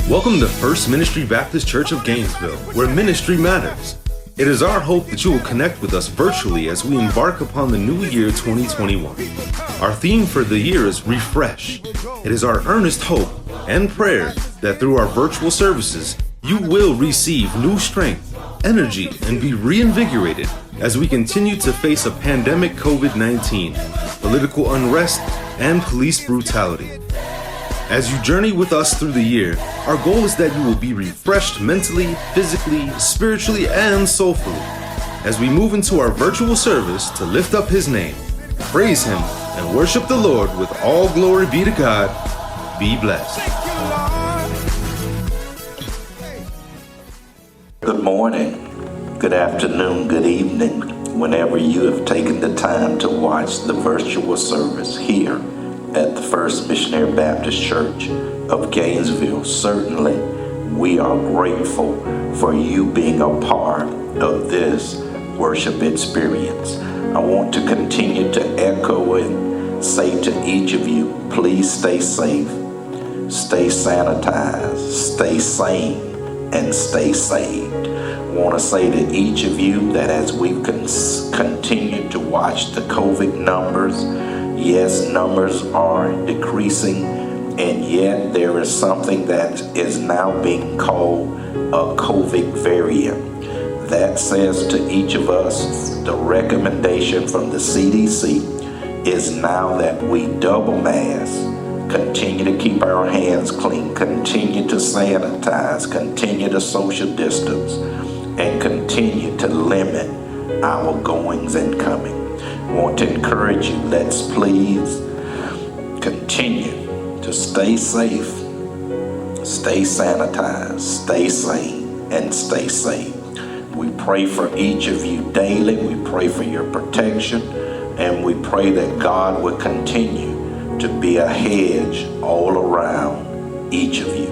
Welcome to First Ministry Baptist Church of Gainesville, where ministry matters. It is our hope that you will connect with us virtually as we embark upon the new year 2021. Our theme for the year is Refresh. It is our earnest hope and prayer that through our virtual services, you will receive new strength, energy, and be reinvigorated as we continue to face a pandemic COVID-19, political unrest, and police brutality. As you journey with us through the year, our goal is that you will be refreshed mentally, physically, spiritually, and soulfully as we move into our virtual service to lift up His name, praise Him, and worship the Lord with all glory be to God. Be blessed. Good morning, good afternoon, good evening, whenever you have taken the time to watch the virtual service here at the First Missionary Baptist Church of Gainesville. Certainly, we are grateful for you being a part of this worship experience. I want to continue to echo and say to each of you, please stay safe, stay sanitized, stay sane, and stay saved. I want to say to each of you that as we continue to watch the COVID numbers, yes, numbers are decreasing, and yet there is something that is now being called a COVID variant. That says to each of us, the recommendation from the CDC is now that we double mask, continue to keep our hands clean, continue to sanitize, continue to social distance, and continue to limit our goings and comings. I want to encourage you, let's please continue to stay safe, stay sanitized, stay sane, and stay safe. We pray for each of you daily. We pray for your protection, and we pray that God will continue to be a hedge all around each of you.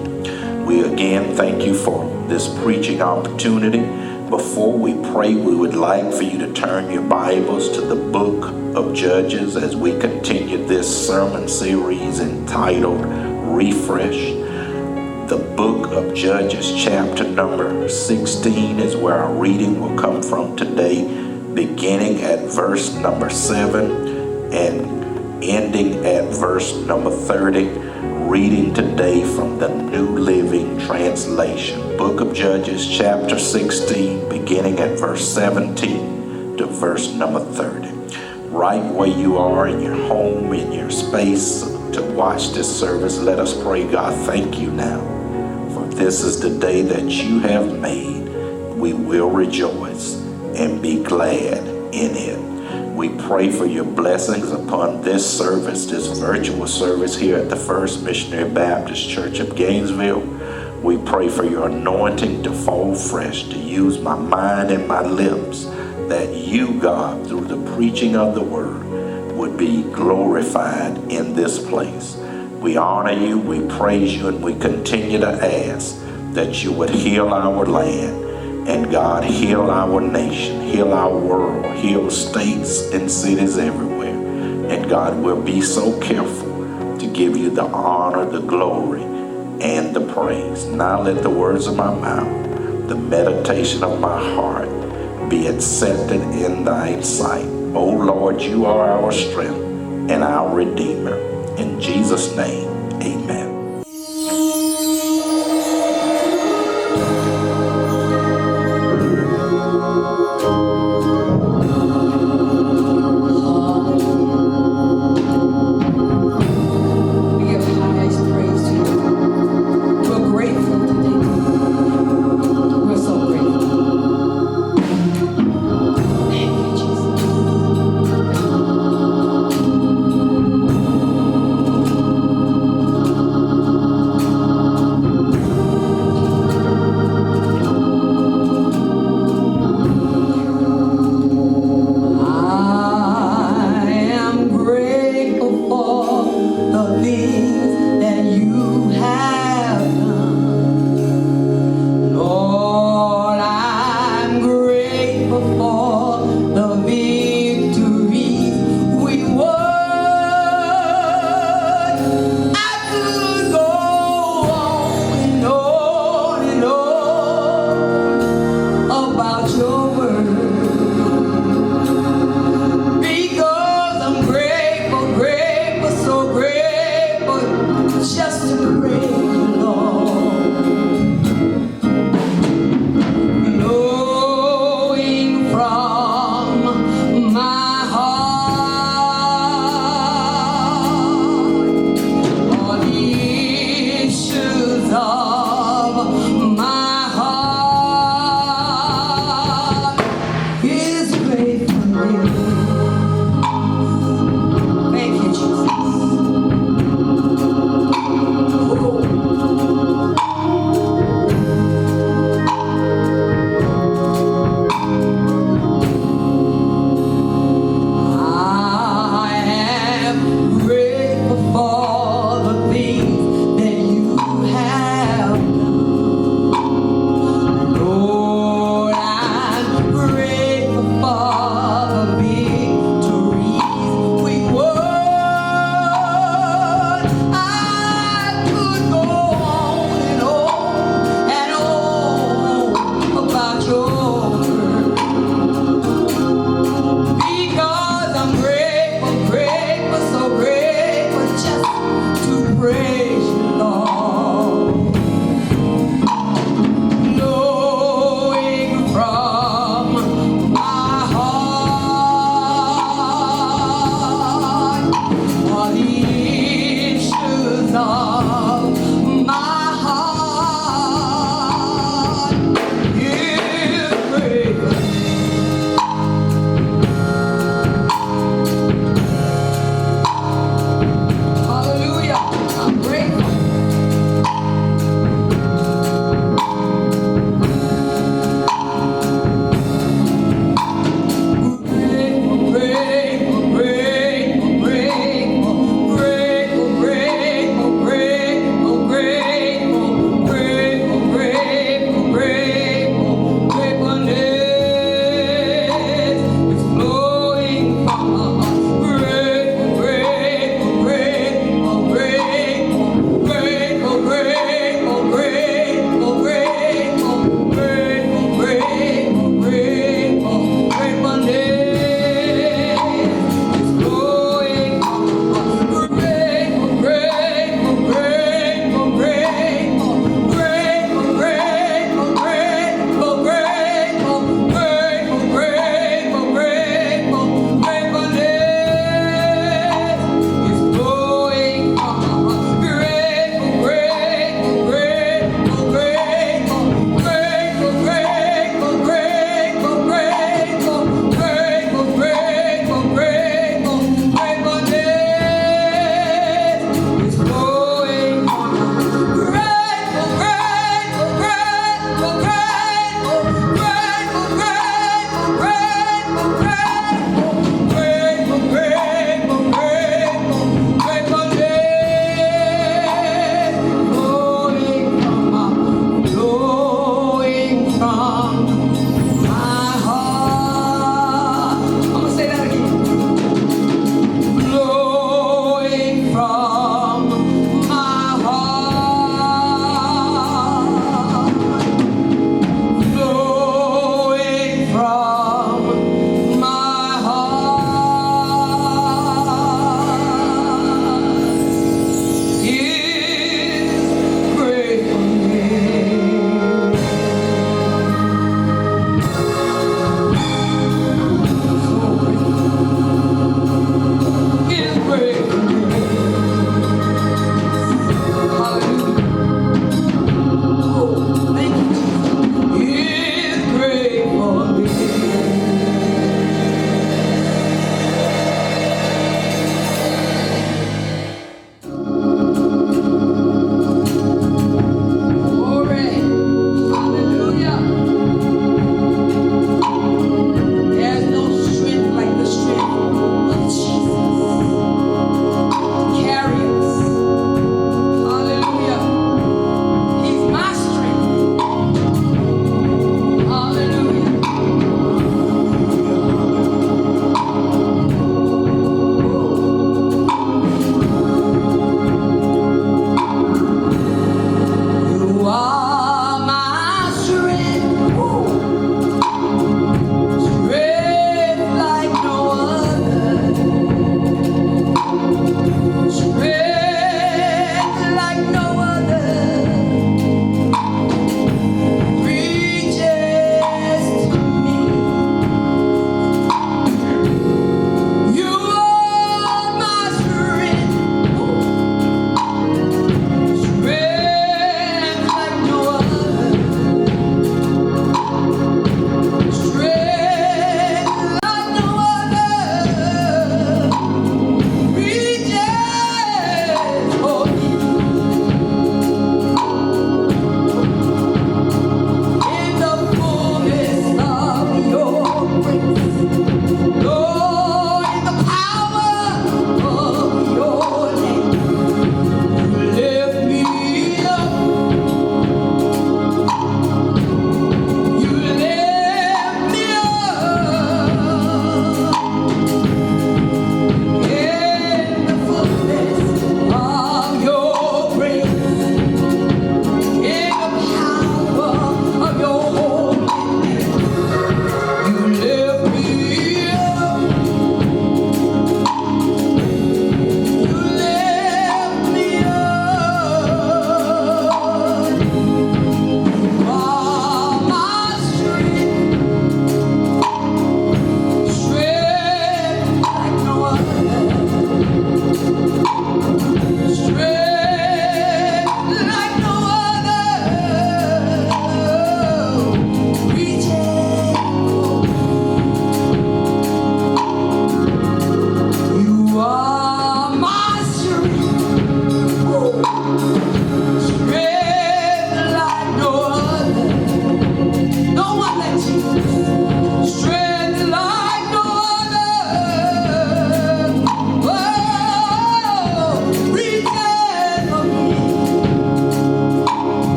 We again thank you for this preaching opportunity. Before we pray, we would like for you to turn your Bibles to the book of Judges as we continue this sermon series entitled Refresh. The book of Judges, chapter number 16 is where our reading will come from today, beginning at verse number 7 and ending at verse number 30. Reading today from the New Living Translation. Book of Judges, chapter 16, beginning at verse 17 to verse number 30. Right where you are in your home, in your space to watch this service, let us pray. God, thank you now, for this is the day that you have made. We will rejoice and be glad in it. We pray for your blessings upon this service, this virtual service here at the First Missionary Baptist Church of Gainesville. We pray for your anointing to fall fresh, to use my mind and my lips, that you, God, through the preaching of the word, would be glorified in this place. We honor you, we praise you, and we continue to ask that you would heal our land. And God, heal our nation, heal our world, heal states and cities everywhere. And God, we'll be so careful to give you the honor, the glory, and the praise. Now let the words of my mouth, the meditation of my heart, be accepted in thy sight. O Lord, you are our strength and our Redeemer. In Jesus' name, amen.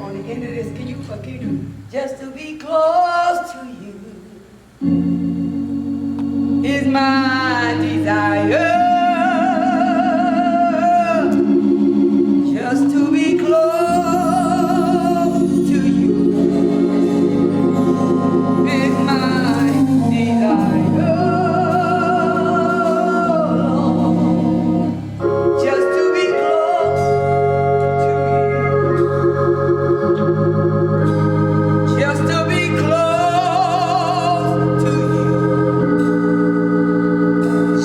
on the end of this. Can you do? Just to be close to you is my desire. Just to be close to you is my desire. Just to be close to you. Just to be close to you.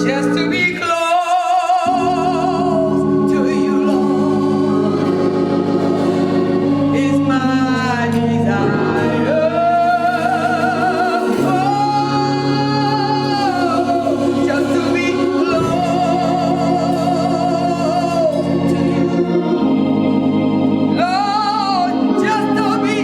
Just to be close to you, Lord, is my desire. Oh, just to be close to you, Lord, just to be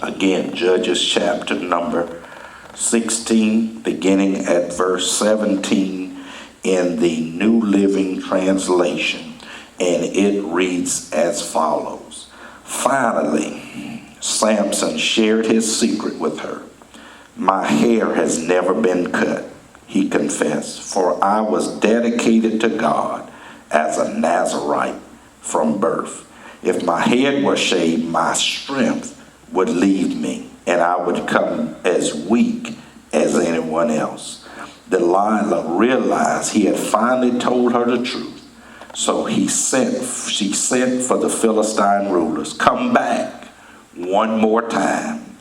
Again, Judges chapter number 16, beginning at verse 17 in the New Living Translation. And it reads as follows. Finally, Samson shared his secret with her. My hair has never been cut, he confessed, for I was dedicated to God as a Nazarite from birth. If my head were shaved, my strength would leave me, and I would come as weak as anyone else. Delilah realized he had finally told her the truth. So she sent for the Philistine rulers. Come back one more time,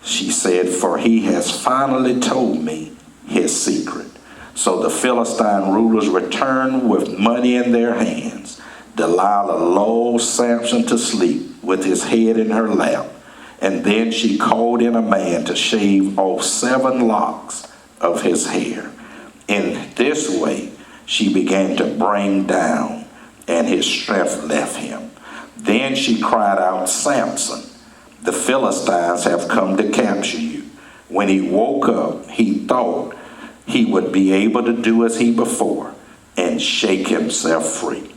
she said, for he has finally told me his secret. So the Philistine rulers returned with money in their hands. Delilah lulled Samson to sleep with his head in her lap. And then she called in a man to shave off 7 locks of his hair. In this way, she began to bring down, and his strength left him. Then she cried out, Samson, the Philistines have come to capture you. When he woke up, he thought he would be able to do as he before and shake himself free.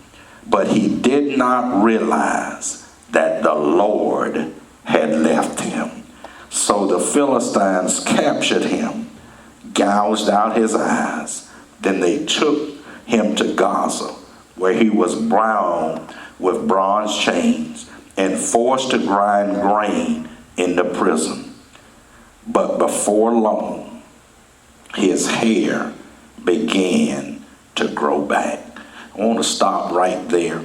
But he did not realize that the Lord had left him. So the Philistines captured him, gouged out his eyes. Then they took him to Gaza, where he was bound with bronze chains and forced to grind grain in the prison. But before long, his hair began to grow back. I want to stop right there.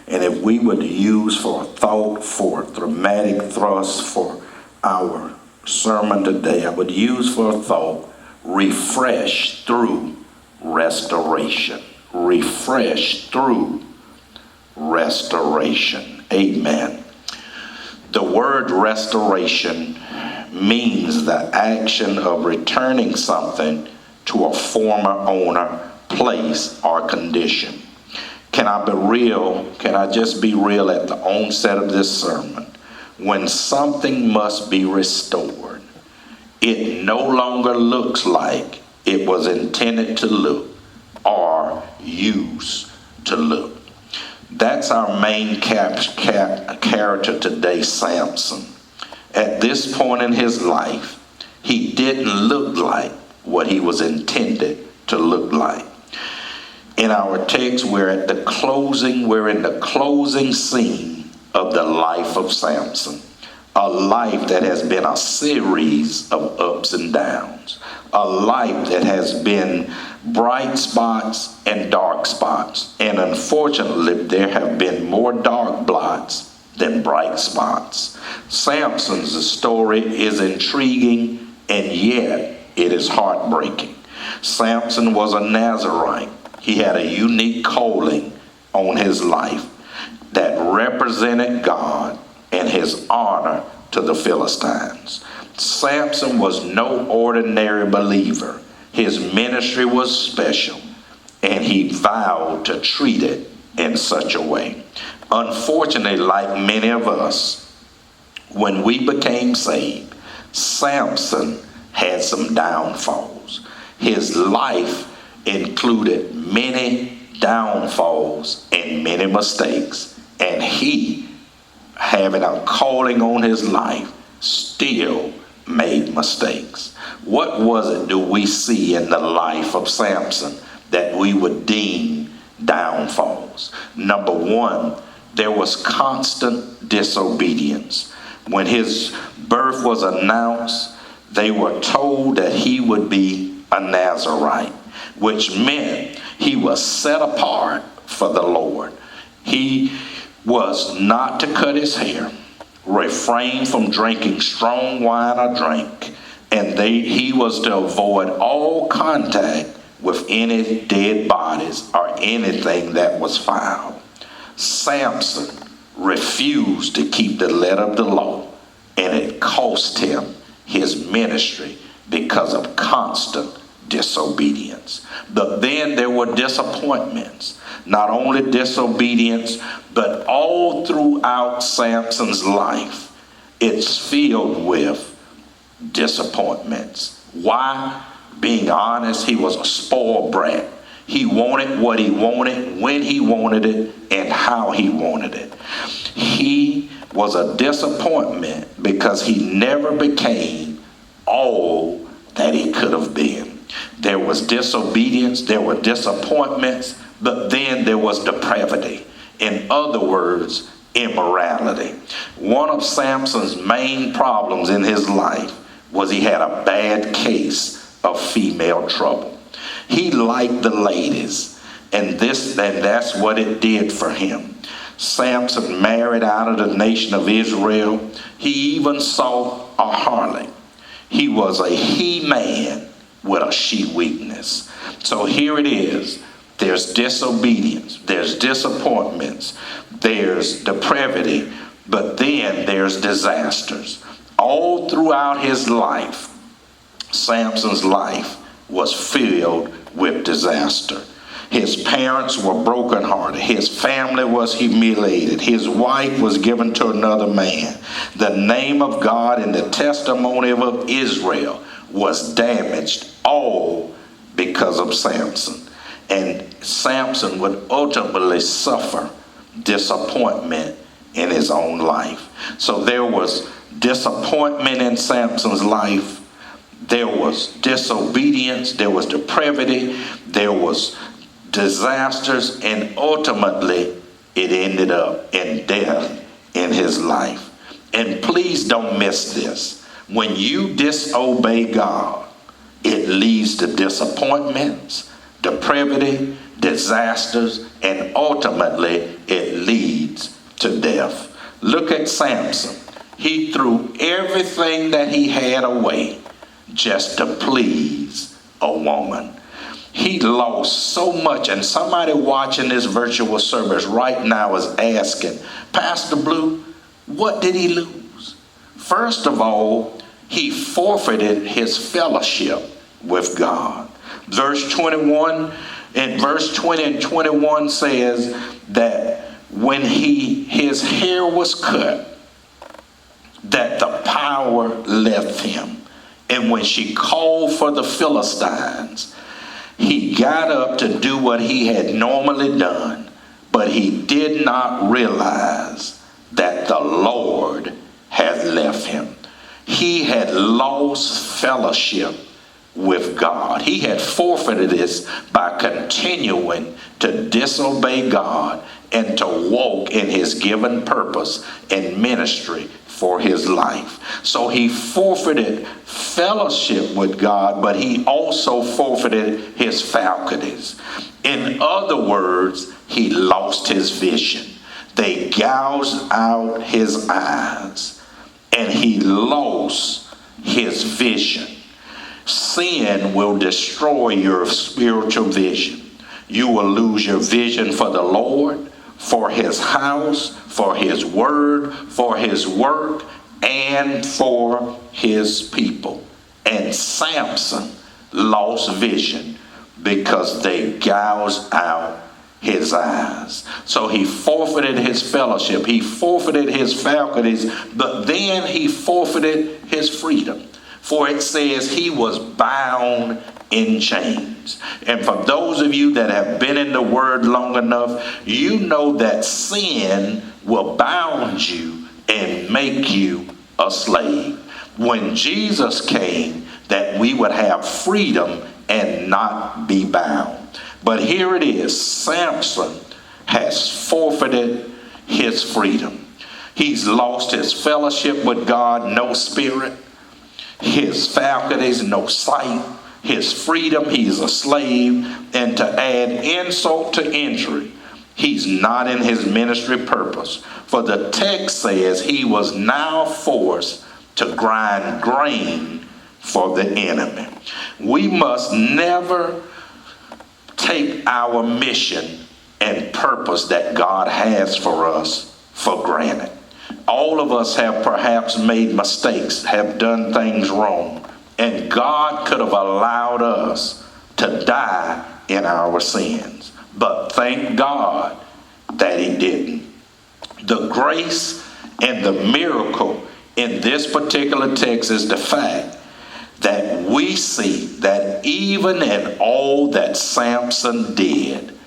And if we would use for a thought, for a dramatic thrust for our sermon today, I would use for a thought, refresh through restoration. Refresh through restoration. Amen. The word restoration means the action of returning something to a former owner, place, or condition. Can I just be real at the onset of this sermon? When something must be restored, it no longer looks like it was intended to look or use to look. That's our main character today, Samson. At this point in his life, he didn't look like what he was intended to look like. In our text, we're in the closing scene of the life of Samson. A life that has been a series of ups and downs. A life that has been bright spots and dark spots. And unfortunately, there have been more dark spots than bright spots. Samson's story is intriguing, and yet it is heartbreaking. Samson was a Nazarite. He had a unique calling on his life that represented God and his honor to the Philistines. Samson was no ordinary believer. His ministry was special, and he vowed to treat it in such a way. Unfortunately, like many of us, when we became saved, Samson had some downfalls. His life included many downfalls and many mistakes, and he, having a calling on his life, still made mistakes. What was it do we see in the life of Samson that we would deem downfalls? Number one, there was constant disobedience. When his birth was announced, they were told that he would be a Nazarite, which meant he was set apart for the Lord. He was not to cut his hair, refrain from drinking strong wine or drink, and he was to avoid all contact with any dead bodies or anything that was foul. Samson refused to keep the letter of the law, and it cost him his ministry because of constant disobedience. But then there were disappointments. Not only disobedience, but all throughout Samson's life, it's filled with disappointments. Why? Being honest, he was a spoiled brat. He wanted what he wanted, when he wanted it, and how he wanted it. He was a disappointment because he never became all that he could have been. There was disobedience, there were disappointments, but then there was depravity. In other words, immorality. One of Samson's main problems in his life was he had a bad case of female trouble. He liked the ladies, and that's what it did for him. Samson married out of the nation of Israel. He even saw a harlot. He was a he-man with a she-weakness. So here it is. There's disobedience, there's disappointments, there's depravity, but then there's disasters. All throughout his life, Samson's life was filled with disaster. His parents were brokenhearted. His family was humiliated. His wife was given to another man. The name of God and the testimony of Israel was damaged, all because of Samson. And Samson would ultimately suffer disappointment in his own life. So there was disappointment in Samson's life. There was disobedience. There was depravity. There was disasters. And ultimately, it ended up in death in his life. And please don't miss this. When you disobey God, it leads to disappointments, depravity, disasters, and ultimately it leads to death. Look at Samson. He threw everything that he had away just to please a woman. He lost so much, and somebody watching this virtual service right now is asking, Pastor Blue, what did he lose? First of all, he forfeited his fellowship with God. Verse 21 and verse 20 and 21 says that when his hair was cut, that the power left him. And when she called for the Philistines, he got up to do what he had normally done, he did not realize that the Lord had left him. He had lost fellowship with God. He had forfeited this by continuing to disobey God and to walk in his given purpose and ministry for his life. So he forfeited fellowship with God, but he also forfeited his faculties. In other words, he lost his vision. They gouged out his eyes, and he lost his vision. Sin will destroy your spiritual vision. You will lose your vision for the Lord, for his house, for his word, for his work, and for his people. And Samson lost vision because they gouged out his eyes. So he forfeited his fellowship. He forfeited his faculties, but then he forfeited his freedom. For it says he was bound in chains. And for those of you that have been in the word long enough, you know that sin will bound you and make you a slave. When Jesus came, that we would have freedom and not be bound. But here it is, Samson has forfeited his freedom. He's lost his fellowship with God, no spirit. His faculties, no sight. His freedom, he's a slave. And to add insult to injury, he's not in his ministry purpose. For the text says he was now forced to grind grain for the enemy. We must never take our mission and purpose that God has for us for granted. All of us have perhaps made mistakes, have done things wrong, and God could have allowed us to die in our sins. But thank God that he didn't. The grace and the miracle in this particular text is the fact that we see that even in all that Samson did,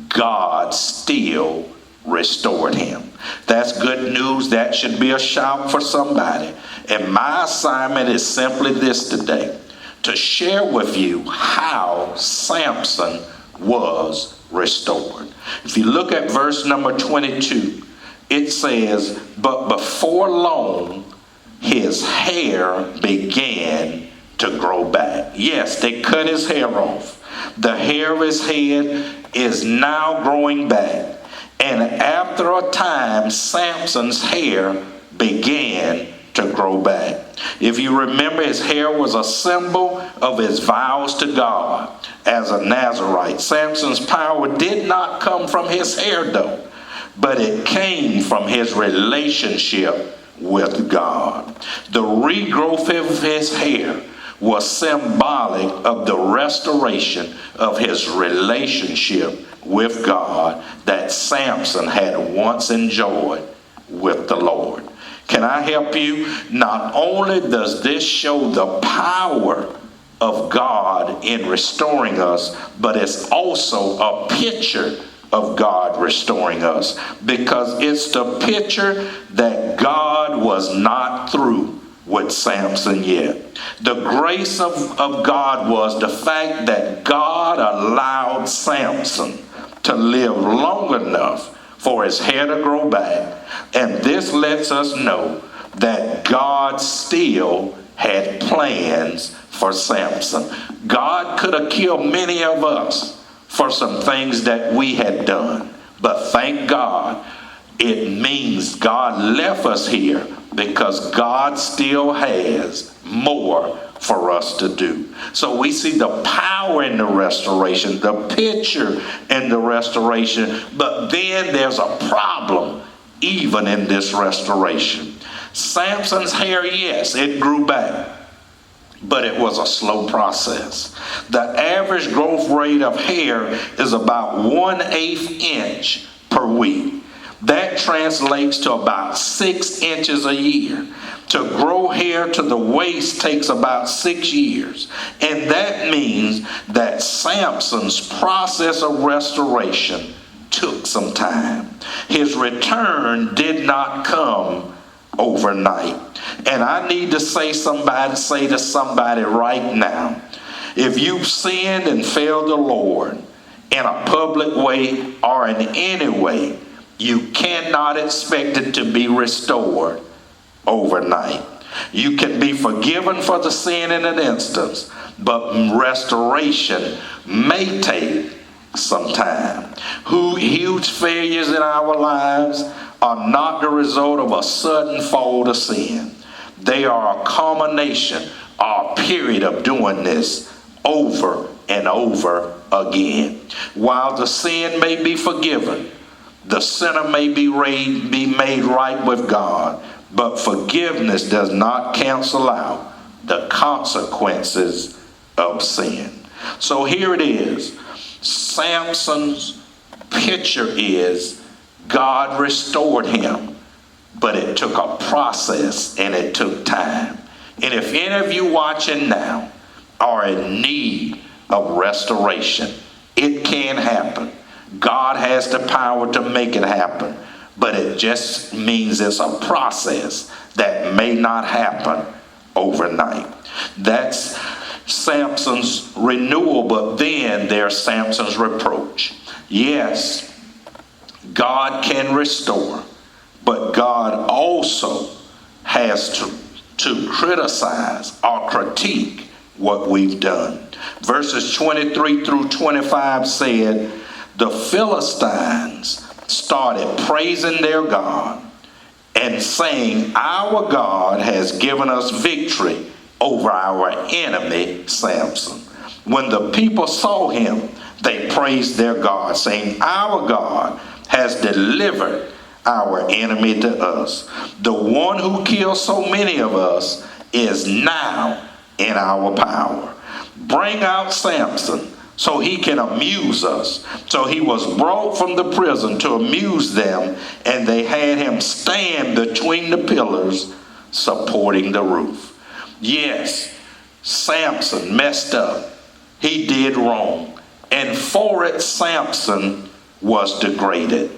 God still restored him. That's good news. That should be a shout for somebody. And my assignment is simply this today, to share with you how Samson was restored. If you look at verse number 22, it says, but before long, his hair began to grow back. Yes, they cut his hair off. The hair of his head is now growing back. And after a time, Samson's hair began to grow back. If you remember, his hair was a symbol of his vows to God as a Nazarite. Samson's power did not come from his hair, though, but it came from his relationship with God. The regrowth of his hair was symbolic of the restoration of his relationship with God that Samson had once enjoyed with the Lord. Can I help you? Not only does this show the power of God in restoring us, but it's also a picture of God restoring us, because it's the picture that God was not through with Samson yet. The grace of God was the fact that God allowed Samson to live long enough for his hair to grow back. And this lets us know that God still had plans for Samson. God could have killed many of us for some things that we had done. But thank God, it means God left us here because God still has more for us to do. So we see the power in the restoration, the picture in the restoration, but then there's a problem even in this restoration. Samson's hair, yes, it grew back, but it was a slow process. The average growth rate of hair is about 1/8 inch per week. That translates to about 6 inches a year. To grow hair to the waist takes about 6 years. And that means that Samson's process of restoration took some time. His return did not come overnight. And I need to say to somebody right now, if you've sinned and failed the Lord in a public way or in any way, you cannot expect it to be restored overnight. You can be forgiven for the sin in an instance, but restoration may take some time. Huge failures in our lives are not the result of a sudden fall to sin. They are a culmination or a period of doing this over and over again. While the sin may be forgiven, the sinner may be made right with God, but forgiveness does not cancel out the consequences of sin. So here it is. Samson's picture is God restored him, but it took a process and it took time. And if any of you watching now are in need of restoration, it can happen. God has the power to make it happen, but it just means it's a process that may not happen overnight. That's Samson's renewal, but then there's Samson's reproach. Yes, God can restore, but God also has to criticize or critique what we've done. Verses 23 through 25 said, the Philistines started praising their God and saying, our God has given us victory over our enemy Samson. When the people saw him, they praised their God, saying, our God has delivered our enemy to us. The one who killed so many of us is now in our power. Bring out Samson so he can amuse us. So he was brought from the prison to amuse them, and they had him stand between the pillars supporting the roof. Yes, Samson messed up. He did wrong. And for it, Samson was degraded.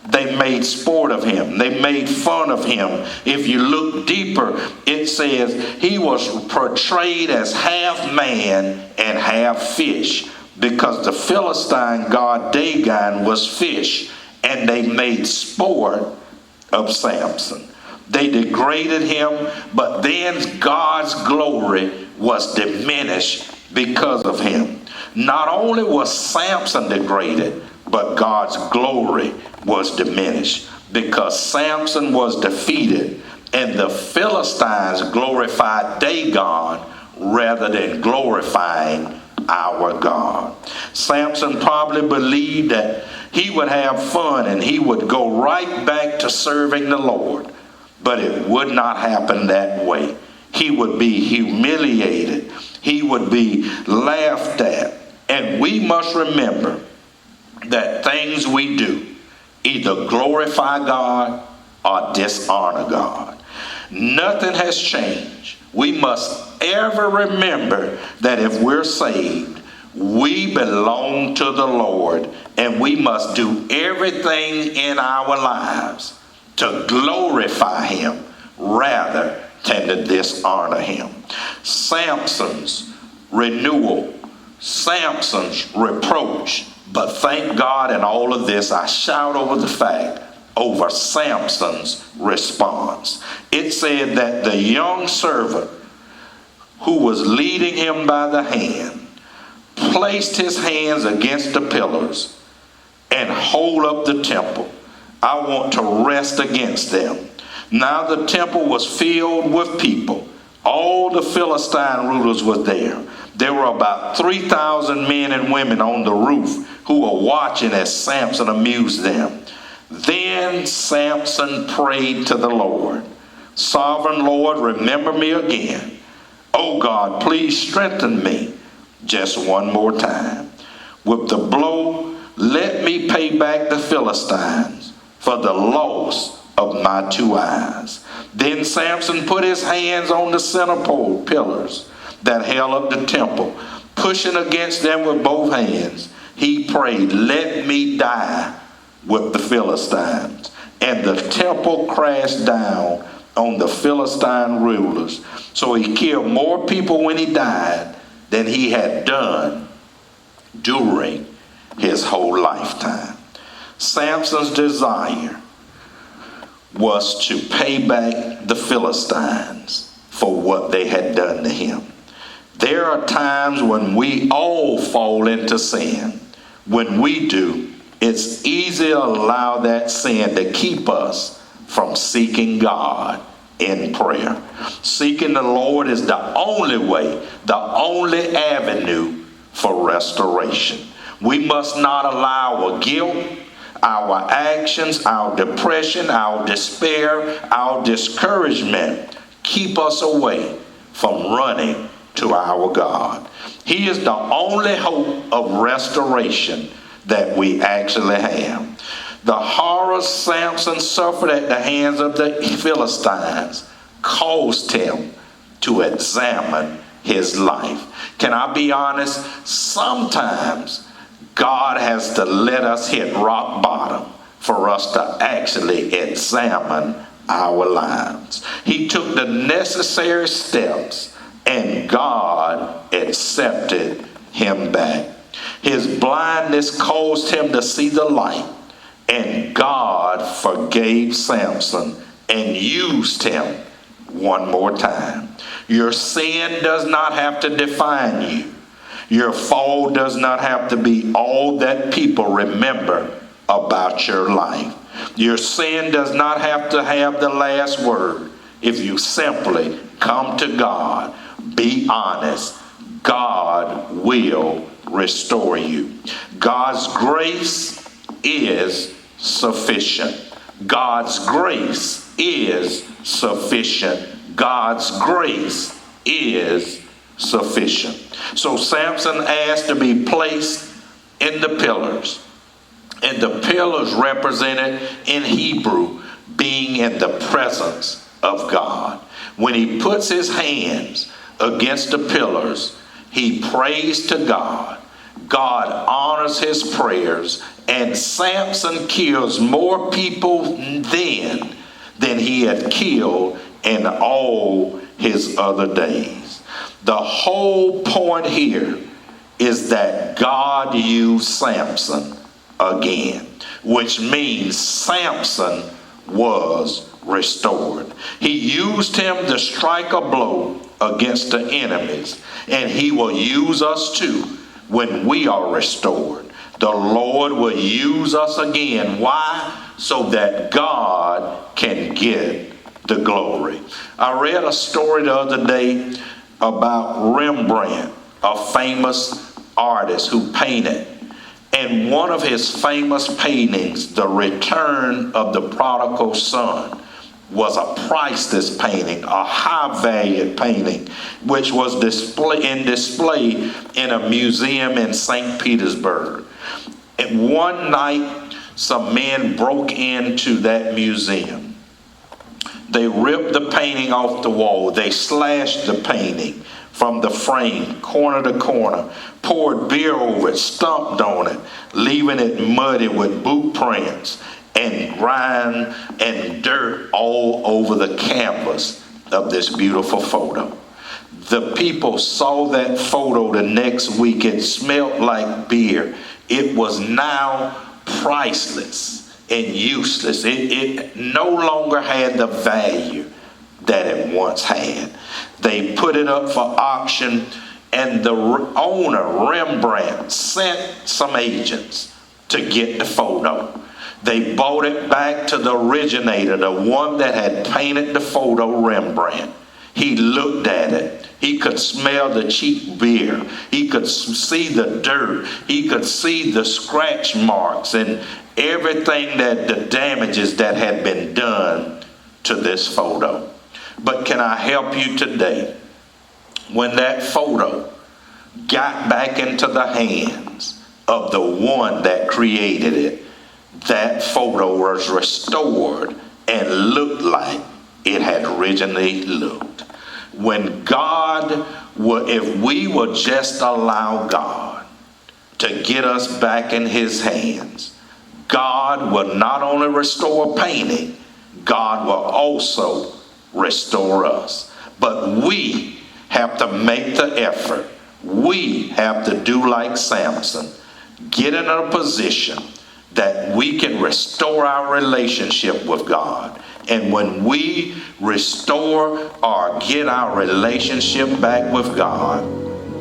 They made sport of him. They made fun of him. If you look deeper, it says he was portrayed as half man and half fish, because the Philistine god Dagon was fish, and they made sport of Samson. They degraded him, but then God's glory was diminished because of him. Not only was Samson degraded, but God's glory was diminished because Samson was defeated, and the Philistines glorified Dagon rather than glorifying our God. Samson probably believed that he would have fun and he would go right back to serving the Lord, but it would not happen that way. He would be humiliated. He would be laughed at. And we must remember that things we do either glorify God or dishonor God. Nothing has changed. We must ever remember that if we're saved, we belong to the Lord, and we must do everything in our lives to glorify him rather than to dishonor him. Samson's renewal, Samson's reproach. But thank God in all of this, I shout over Samson's response. It said that the young servant who was leading him by the hand placed his hands against the pillars and hold up the temple. I want to rest against them. Now the temple was filled with people. All the Philistine rulers were there. There were about 3,000 men and women on the roof who were watching as Samson amused them. Then Samson prayed to the Lord. Sovereign Lord, remember me again. Oh God, please strengthen me just one more time. With the blow, let me pay back the Philistines for the loss of my two eyes. Then Samson put his hands on the center pillars that held up the temple. Pushing against them with both hands, he prayed, let me die with the Philistines. And the temple crashed down on the Philistine rulers. So he killed more people when he died than he had done during his whole lifetime. Samson's desire was to pay back the Philistines for what they had done to him. There are times when we all fall into sin. When we do, it's easy to allow that sin to keep us from seeking God in prayer. Seeking the Lord is the only way, the only avenue for restoration. We must not allow our guilt, our actions, our depression, our despair, our discouragement keep us away from running to our God. He is the only hope of restoration that we actually have. The horrors Samson suffered at the hands of the Philistines caused him to examine his life. Can I be honest? Sometimes God has to let us hit rock bottom for us to actually examine our lives. He took the necessary steps and God accepted him back. His blindness caused him to see the light, and God forgave Samson and used him one more time. Your sin does not have to define you. Your fall does not have to be all that people remember about your life. Your sin does not have to have the last word. If you simply come to God, be honest, God will restore you. God's grace is sufficient. God's grace is sufficient. God's grace is sufficient. So Samson asked to be placed in the pillars. And the pillars represented in Hebrew being in the presence of God. When he puts his hands against the pillars, he prays to God. God honors his prayers, and Samson kills more people then than he had killed in all his other days. The whole point here is that God used Samson again, which means Samson was restored. He used him to strike a blow against the enemies, and he will use us too when we are restored. The Lord will use us again. Why? So that God can get the glory. I read a story the other day about Rembrandt, a famous artist who painted. And one of his famous paintings, The Return of the Prodigal Son, was a priceless painting, a high-valued painting, which was displayed in a museum in St. Petersburg. And one night, some men broke into that museum. They ripped the painting off the wall. They slashed the painting from the frame, corner to corner, poured beer over it, stomped on it, leaving it muddy with boot prints and grime and dirt all over the canvas of this beautiful photo. The people saw that photo the next week. It smelled like beer. It was now priceless and useless. It no longer had the value that it once had. They put it up for auction, and the owner, Rembrandt, sent some agents to get the photo. They brought it back to the originator, the one that had painted the photo, Rembrandt. He looked at it. He could smell the cheap beer. He could see the dirt. He could see the scratch marks and everything, that the damages that had been done to this photo. But can I help you today? When that photo got back into the hands of the one that created it, that photo was restored and looked like it had originally looked. When God would, if we would just allow God to get us back in his hands, God will not only restore a painting, God will also restore us. But we have to make the effort. We have to do like Samson. Get in a position that we can restore our relationship with God. And when we restore or get our relationship back with God,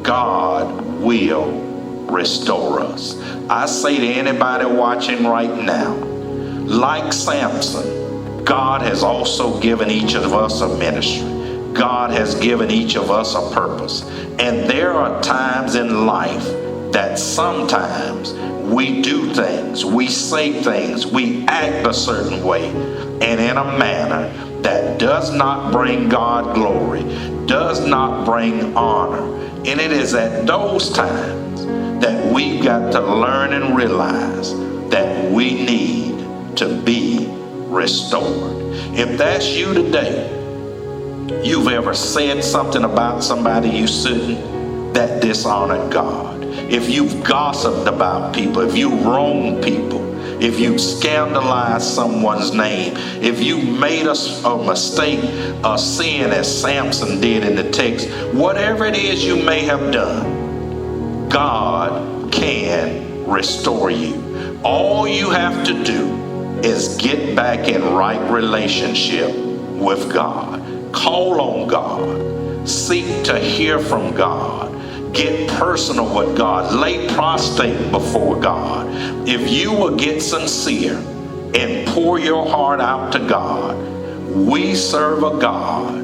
God will restore us. I say to anybody watching right now, like Samson, God has also given each of us a ministry. God has given each of us a purpose. And there are times in life that sometimes we do things, we say things, we act a certain way, and in a manner that does not bring God glory, does not bring honor. And it is at those times that we've got to learn and realize that we need to be restored. If that's you today, you've ever said something about somebody you shouldn't, that dishonored God. If you've gossiped about people, if you wronged people, if you scandalized someone's name, if you made a mistake, a sin as Samson did in the text, whatever it is you may have done, God can restore you. All you have to do is get back in right relationship with God. Call on God. Seek to hear from God. Get personal with God. Lay prostrate before God. If you will get sincere and pour your heart out to God, we serve a God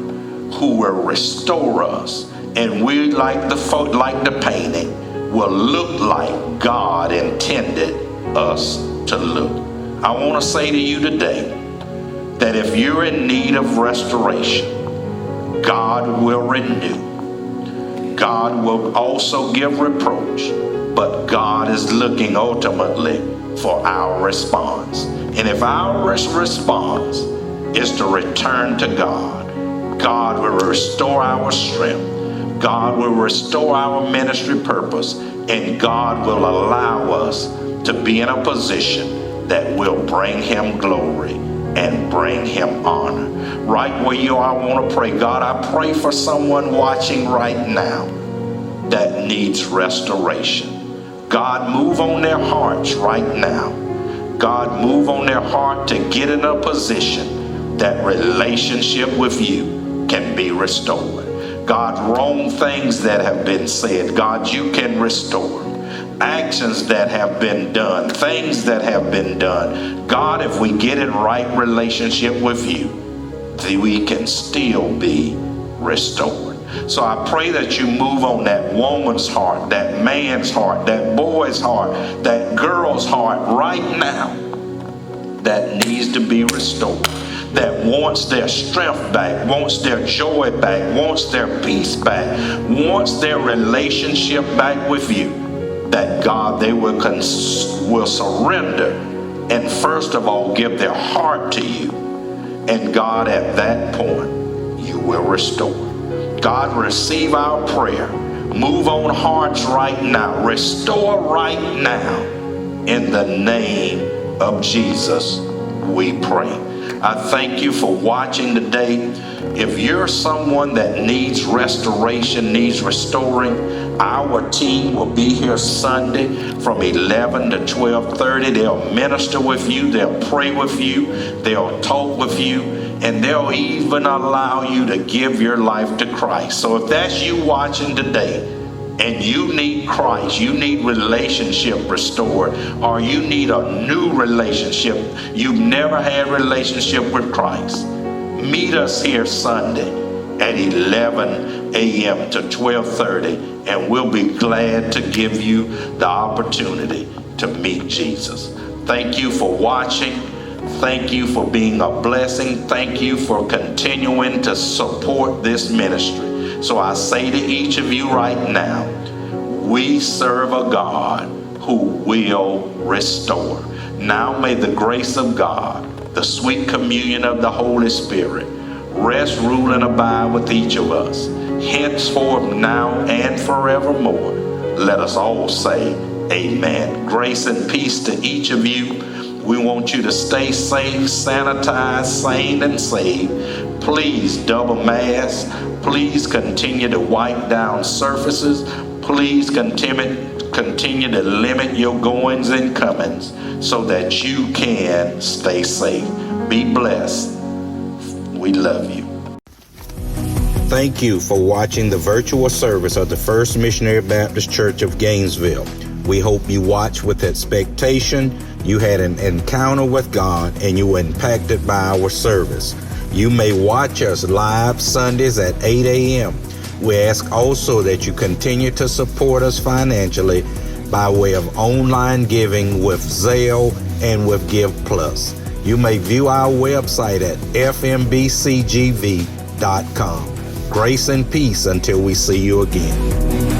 who will restore us, and we, like the painting, will look like God intended us to look. I want to say to you today that if you're in need of restoration, God will renew. God will also give reproach, but God is looking ultimately for our response. And if our response is to return to God, God will restore our strength, God will restore our ministry purpose, and God will allow us to be in a position that will bring Him glory and bring Him honor. Right where you are, I want to pray. God, I pray for someone watching right now that needs restoration. God, move on their hearts right now. God, move on their heart to get in a position that relationship with you can be restored. God, wrong things that have been said, God, you can restore. Actions that have been done, things that have been done, God, if we get in right relationship with you, we can still be restored. So I pray that you move on that woman's heart, that man's heart, that boy's heart, that girl's heart right now that needs to be restored, that wants their strength back, wants their joy back, wants their peace back, wants their relationship back with you. That God, they will surrender and first of all give their heart to you. And God, at that point, you will restore. God, receive our prayer. Move on hearts right now. Restore right now. In the name of Jesus, we pray. I thank you for watching today. If you're someone that needs restoration, needs restoring, our team will be here Sunday from 11 to 12:30. They'll minister with you. They'll pray with you. They'll talk with you. And they'll even allow you to give your life to Christ. So if that's you watching today, and you need Christ, you need relationship restored, or you need a new relationship, you've never had relationship with Christ, meet us here Sunday at 11 a.m. to 12:30, and we'll be glad to give you the opportunity to meet Jesus. Thank you for watching. Thank you for being a blessing. Thank you for continuing to support this ministry. So I say to each of you right now, we serve a God who will restore. Now may the grace of God, the sweet communion of the Holy Spirit, rest, rule, and abide with each of us, henceforth, now, and forevermore. Let us all say amen. Grace and peace to each of you. We want you to stay safe, sanitized, sane, and saved. Please double mask. Please continue to wipe down surfaces. Please continue to limit your goings and comings so that you can stay safe. Be blessed. We love you. Thank you for watching the virtual service of the First Missionary Baptist Church of Gainesville. We hope you watch with expectation, you had an encounter with God, and you were impacted by our service. You may watch us live Sundays at 8 a.m. We ask also that you continue to support us financially by way of online giving with Zelle and with Give Plus. You may view our website at fmbcgv.com. Grace and peace until we see you again.